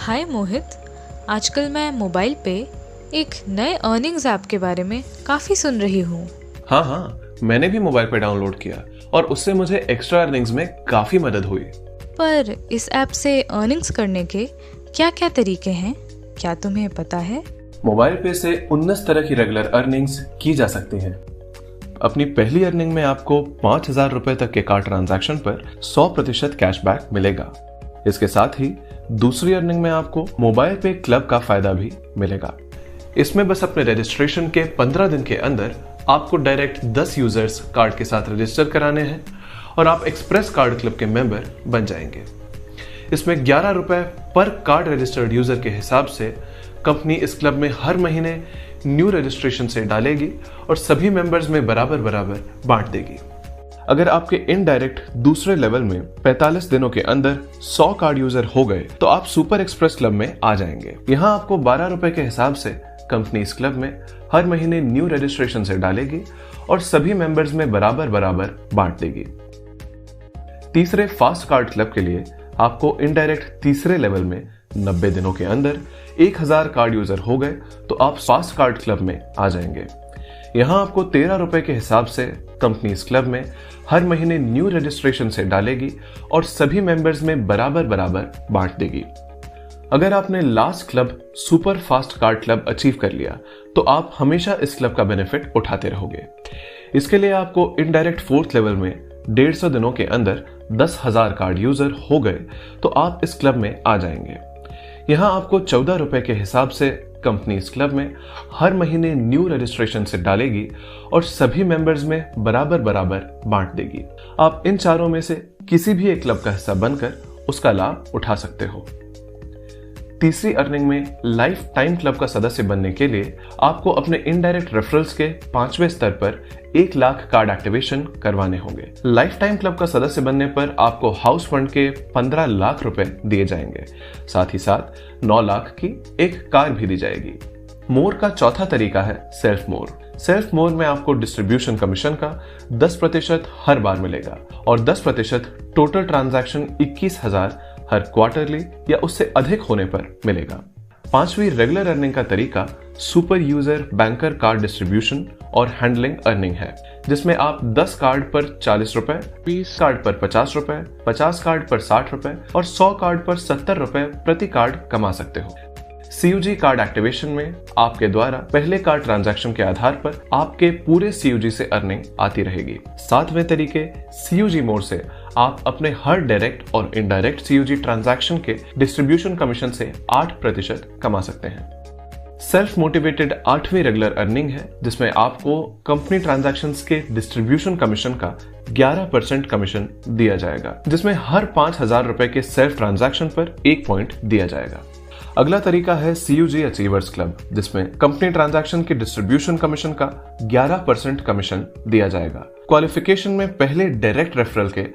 हाय मोहित। आजकल मैं मोबाइल पे एक नए अर्निंग्स ऐप के बारे में काफ़ी सुन रही हूँ। हाँ, मैंने भी मोबाइल पे डाउनलोड किया और उससे मुझे एक्स्ट्रा अर्निंग्स में काफी मदद हुई। पर इस ऐप से अर्निंग्स करने के क्या क्या तरीके हैं, क्या तुम्हें पता है? मोबाइल पे से 19 तरह की रेगुलर अर्निंग्स की जा सकती हैं। अपनी पहली अर्निंग में आपको 5,000 रुपए तक के कार्ड ट्रांजैक्शन पर 100% कैशबैक मिलेगा। इसके साथ ही दूसरी अर्निंग में आपको मोबाइल पे क्लब का फायदा भी मिलेगा। इसमें बस अपने रजिस्ट्रेशन के 15 दिन के अंदर आपको डायरेक्ट 10 यूजर्स कार्ड के साथ रजिस्टर कराने हैं और आप एक्सप्रेस कार्ड क्लब के मेंबर बन जाएंगे। इसमें 11 रुपए पर कार्ड रजिस्टर्ड यूजर के हिसाब से कंपनी इस क्लब में हर महीने न्यू रजिस्ट्रेशन से डालेगी और सभी मेंबर्स में बराबर बराबर बांट देगी। अगर आपके इनडायरेक्ट दूसरे लेवल में 45 दिनों के अंदर 100 कार्ड यूजर हो गए तो आप सुपर एक्सप्रेस क्लब में आ जाएंगे। यहाँ आपको 12 रुपए के हिसाब से कंपनी इस क्लब में हर महीने न्यू रजिस्ट्रेशन से डालेगी और सभी मेंबर्स में बराबर बराबर बांट देगी। तीसरे फास्ट कार्ड क्लब के लिए आपको इनडायरेक्ट तीसरे लेवल में 90 दिनों के अंदर 1000 कार्ड यूजर हो गए तो आप फास्ट कार्ड क्लब में आ जाएंगे। यहाँ आपको 13 रुपए के हिसाब से कंपनी इस क्लब में हर महीने न्यू रजिस्ट्रेशन से डालेगी और सभी मेंबर्स में बराबर बराबर बांट देगी। अगर आपने last club super fast card club achieve कर लिया तो आप हमेशा इस क्लब का बेनिफिट उठाते रहोगे। इसके लिए आपको इनडायरेक्ट फोर्थ लेवल में 150 दिनों के अंदर 10,000 कार्ड यूजर हो गए तो आप इस क्लब में आ जाएंगे। यहाँ आपको 14 रुपए के हिसाब से कंपनी इस क्लब में हर महीने न्यू रजिस्ट्रेशन से डालेगी और सभी मेंबर्स में बराबर बराबर बांट देगी। आप इन चारों में से किसी भी एक क्लब का हिस्सा बनकर उसका लाभ उठा सकते हो। तीसरी अर्निंग में लाइफ टाइम क्लब का सदस्य बनने के लिए आपको अपने इनडायरेक्ट रेफरल्स के 5वें स्तर पर 1 लाख कार्ड एक्टिवेशन करवाने होंगे। लाइफ टाइम क्लब का सदस्य बनने पर आपको हाउस फंड के 15 लाख रुपए दिए जाएंगे। साथ ही साथ 9 लाख की एक कार भी दी जाएगी। मोर का चौथा तरीका है सेल्फ मोर। सेल्फ मोर में आपको डिस्ट्रीब्यूशन कमीशन का 10% हर बार मिलेगा और 10% टोटल ट्रांजैक्शन 21,000 हर क्वार्टरली या उससे अधिक होने पर मिलेगा। पांचवी रेगुलर अर्निंग का तरीका super user banker card distribution और हैंडलिंग अर्निंग है, जिसमें आप 10 कार्ड पर 40 रुपए, 20 कार्ड पर 50 रुपए, 50 कार्ड पर 60 रुपए और 100 कार्ड पर 70 रुपए प्रति कार्ड कमा सकते हो। CUG कार्ड एक्टिवेशन में आपके द्वारा पहले कार्ड ट्रांजैक्शन के आधार पर आपके पूरे CUG से अर्निंग आती रहेगी। सातवें तरीके CUG मोड से आप अपने हर डायरेक्ट और इनडायरेक्ट CUG ट्रांजैक्शन के डिस्ट्रीब्यूशन कमीशन से 8% कमा सकते हैं। सेल्फ मोटिवेटेड 8वीं रेगुलर अर्निंग है, जिसमें आपको कंपनी ट्रांजैक्शंस के डिस्ट्रीब्यूशन कमीशन का 11% कमीशन दिया जाएगा, जिसमें हर 5,000 रुपए के सेल्फ ट्रांजैक्शन पर 1 पॉइंट दिया जाएगा। अगला तरीका है CUG अचीवर्स क्लब, जिसमें कंपनी ट्रांजैक्शन के डिस्ट्रीब्यूशन कमीशन का 11% कमीशन दिया जाएगा। क्वालिफिकेशन में पहले डायरेक्ट रेफरल के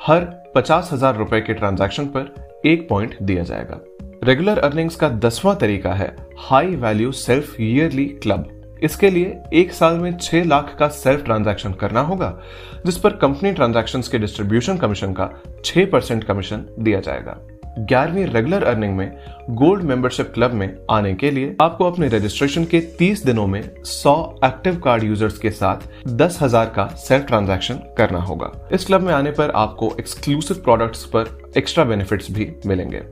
हर 50,000 रुपए के ट्रांजैक्शन पर 1 पॉइंट दिया जाएगा। रेगुलर अर्निंग्स का 10वां तरीका है high value self yearly club. इसके लिए 1 साल में 6 लाख का सेल्फ ट्रांजैक्शन करना होगा, जिस पर कंपनी ट्रांजैक्शंस के डिस्ट्रीब्यूशन कमीशन का 6% कमीशन दिया जाएगा। 11वीं रेगुलर अर्निंग में गोल्ड मेंबरशिप क्लब में आने के लिए आपको अपने रजिस्ट्रेशन के 30 दिनों में 100 एक्टिव कार्ड यूजर्स के साथ 10,000 का सेल्फ ट्रांजैक्शन करना होगा। इस क्लब में आने पर आपको एक्सक्लूसिव प्रोडक्ट्स पर एक्स्ट्रा बेनिफिट्स भी मिलेंगे।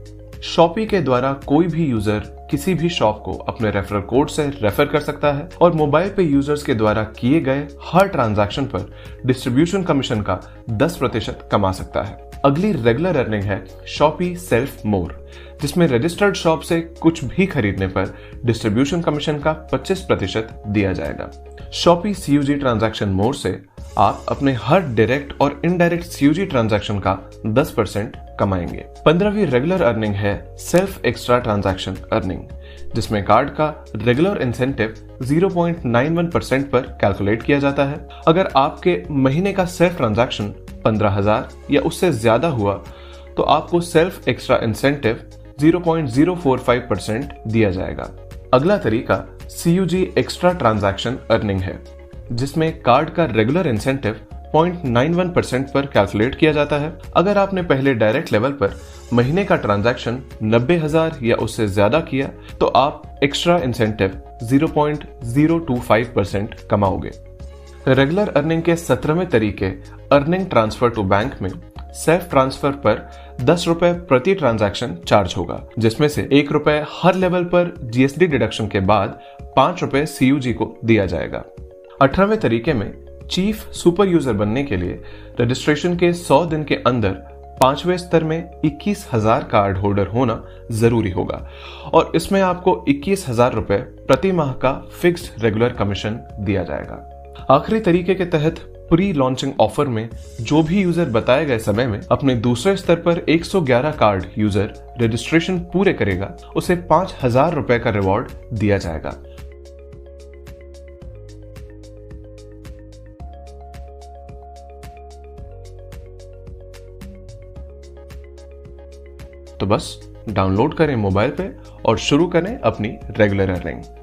शॉपी के द्वारा कोई भी यूजर किसी भी शॉप को अपने रेफरल कोड से रेफर कर सकता है और मोबाइल पे यूजर्स के द्वारा किए गए हर ट्रांजैक्शन पर डिस्ट्रीब्यूशन कमीशन का 10% कमा सकता है। अगली रेगुलर अर्निंग है शॉपी सेल्फ मोर, जिसमें रजिस्टर्ड शॉप से कुछ भी खरीदने पर डिस्ट्रीब्यूशन कमीशन का 25% दिया जाएगा। शॉपी CUG ट्रांजैक्शन मोर से आप अपने हर डायरेक्ट और इनडायरेक्ट CUG ट्रांजैक्शन का 10% कमाएंगे। 15वीं रेगुलर अर्निंग है सेल्फ एक्स्ट्रा ट्रांजैक्शन अर्निंग, जिसमें कार्ड का रेगुलर इंसेंटिव 0.91% पर कैलकुलेट किया जाता है। अगर आपके महीने का सेल्फ ट्रांजैक्शन 15,000 या उससे ज्यादा हुआ तो आपको सेल्फ एक्स्ट्रा इंसेंटिव 0.045% दिया जाएगा। अगला तरीका CUG एक्स्ट्रा ट्रांजैक्शन अर्निंग है, जिसमें कार्ड का रेगुलर इंसेंटिव 0.91% पर कैलकुलेट किया जाता है। अगर आपने पहले डायरेक्ट लेवल पर महीने का ट्रांजैक्शन 90,000 या उससे ज्यादा किया तो आप एक्स्ट्रा इंसेंटिव 0.025% कमाओगे। रेगुलर अर्निंग के 17वें तरीके अर्निंग ट्रांसफर टू बैंक में सेल्फ ट्रांसफर पर 10 रुपए प्रति ट्रांजैक्शन चार्ज होगा, जिसमें से 1 रुपए हर लेवल पर जीएसटी डिडक्शन के बाद 5 रुपए सीयूजी को दिया जाएगा। 18वें तरीके में चीफ सुपर यूजर बनने के लिए रजिस्ट्रेशन के 100 दिन के अंदर 5वें स्तर में 21,000 कार्ड होल्डर होना जरूरी होगा और इसमें आपको 21,000 रुपए प्रति माह का फिक्स्ड रेगुलर कमीशन दिया जाएगा। आखिरी तरीके के तहत प्री लॉन्चिंग ऑफर में जो भी यूजर बताए गए समय में अपने दूसरे स्तर पर 111 कार्ड यूजर रजिस्ट्रेशन पूरे करेगा, उसे 5,000 रुपए का रिवॉर्ड दिया जाएगा। तो बस डाउनलोड करें मोबाइल पे और शुरू करें अपनी रेगुलर अर्निंग।